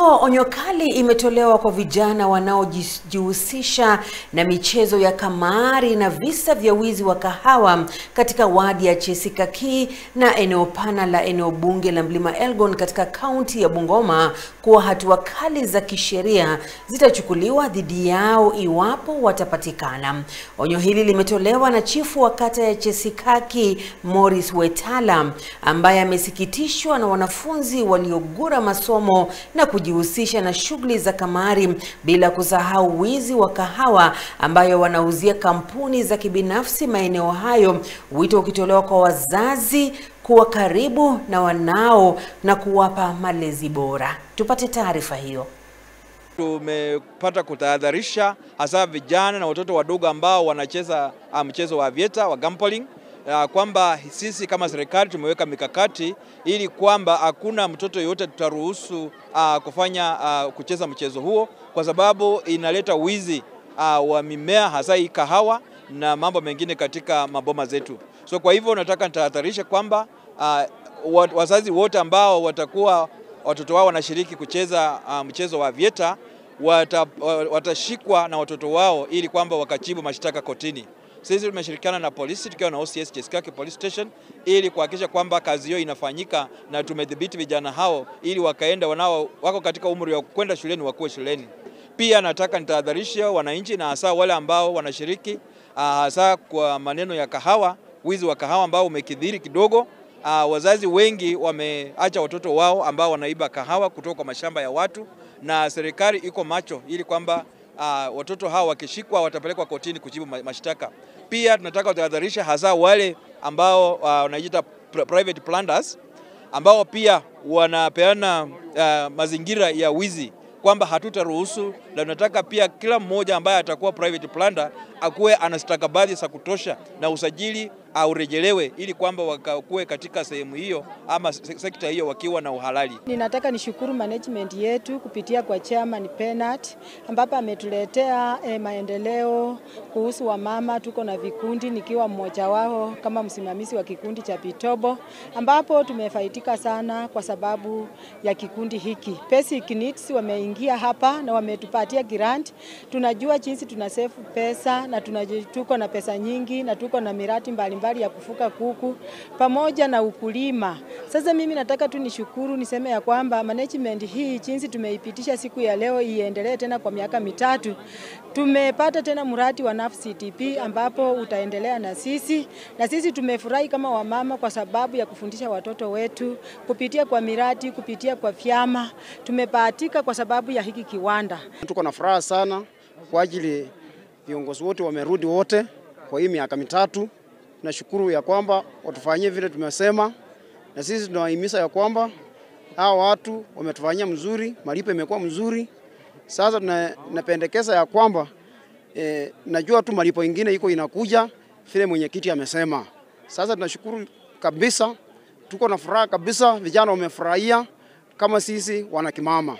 Onyo kali imetolewa kwa vijana wanaojihusisha na michezo ya kamari na visa vya wizi wa kahawa katika wadi ya Chesikaki na eneo pana la eneo bunge la Mlima Elgon katika kaunti ya Bungoma kuwa hatua kali za kisheria zitachukuliwa dhidi yao iwapo watapatikana. Onyo hili limetolewa na chifu wa kata ya Chesikaki Morris Wetala, ambaye amesikitishwa na wanafunzi waliogura masomo na kujihusisha na shughuli za kamari, bila kusahau wizi wa kahawa ambayo wanauzia kampuni za kibinafsi maeneo hayo, wito ukitolewa kwa wazazi kuwa karibu na wanao na kuwapa malezi bora. Tupate taarifa hiyo. Tumepata kutahadharisha hasa vijana na watoto wadogo ambao wanacheza mchezo wa vieta wa gambling, kwamba sisi kama serikali tumeweka mikakati ili kwamba hakuna mtoto yote tutaruhusu kucheza mchezo huo, kwa sababu inaleta wizi wa mimea hasa hii kahawa na mambo mengine katika maboma zetu. So kwa hivyo nataka nitahadharisha kwamba wazazi wote ambao watakuwa watoto wao wanashiriki kucheza mchezo wa vieta watashikwa na watoto wao ili kwamba wakajibu mashtaka kotini. Sisi tumeshirikiana na polisi tukiwa na OCS Chesikaki Police Station ili kuhakikisha kwamba kazi hiyo inafanyika na tumedhibiti vijana hao ili wakaenda wako katika umri wa kwenda shuleni wakuwe shuleni. Pia nataka nitahadharisha wananchi na hasa wale ambao wanashiriki hasa kwa maneno ya kahawa, wizi wa kahawa ambao umekithiri kidogo. Wazazi wengi wameacha watoto wao ambao wanaiba kahawa kutoka kwa mashamba ya watu, na serikali iko macho ili kwamba watoto hao wakishikwa watapelekwa kotini kujibu mashtaka. Pia tunataka kutahadharisha hasa wale ambao wanajiita private planters ambao pia wanapeana mazingira ya wizi, kwamba hatutaruhusu, na tunataka pia kila mmoja ambaye atakuwa private planter akuwe ana stakabadhi za kutosha na usajili urejelewe ili kwamba wakakuwe katika sehemu hiyo ama sekta hiyo wakiwa na uhalali. Ninataka nishukuru management yetu kupitia kwa chairman Penat, ambapo ametuletea maendeleo kuhusu wamama. Tuko na vikundi, nikiwa mmoja wao kama msimamizi wa kikundi cha Pitobo, ambapo tumefaitika sana kwa sababu ya kikundi hiki. Basic Needs wameingia hapa na wametupatia grant. Tunajua jinsi tunasave pesa na tuko na pesa nyingi na tuko na miradi mbalimbali ya kufuka kuku pamoja na ukulima. Sasa mimi nataka tu nishukuru, niseme ya kwamba management hii jinsi tumeipitisha siku ya leo iendelee tena kwa miaka mitatu. Tumepata tena mradi wa NAF CTP ambapo utaendelea na sisi tumefurahi kama wamama kwa sababu ya kufundisha watoto wetu kupitia kwa miradi, kupitia kwa vyama. Tumebahatika kwa sababu ya hiki kiwanda. Tuko na furaha sana kwa ajili viongozi wote wamerudi wote kwa hii miaka mitatu. Nashukuru ya kwamba watufanyie vile tumesema, na sisi tunawahimiza ya kwamba hawa watu wametufanyia mzuri, malipo imekuwa mzuri. Sasa tunapendekeza ya kwamba najua tu malipo ingine iko inakuja vile mwenyekiti amesema. Sasa tunashukuru kabisa, tuko na furaha kabisa, vijana wamefurahia kama sisi wanakimama.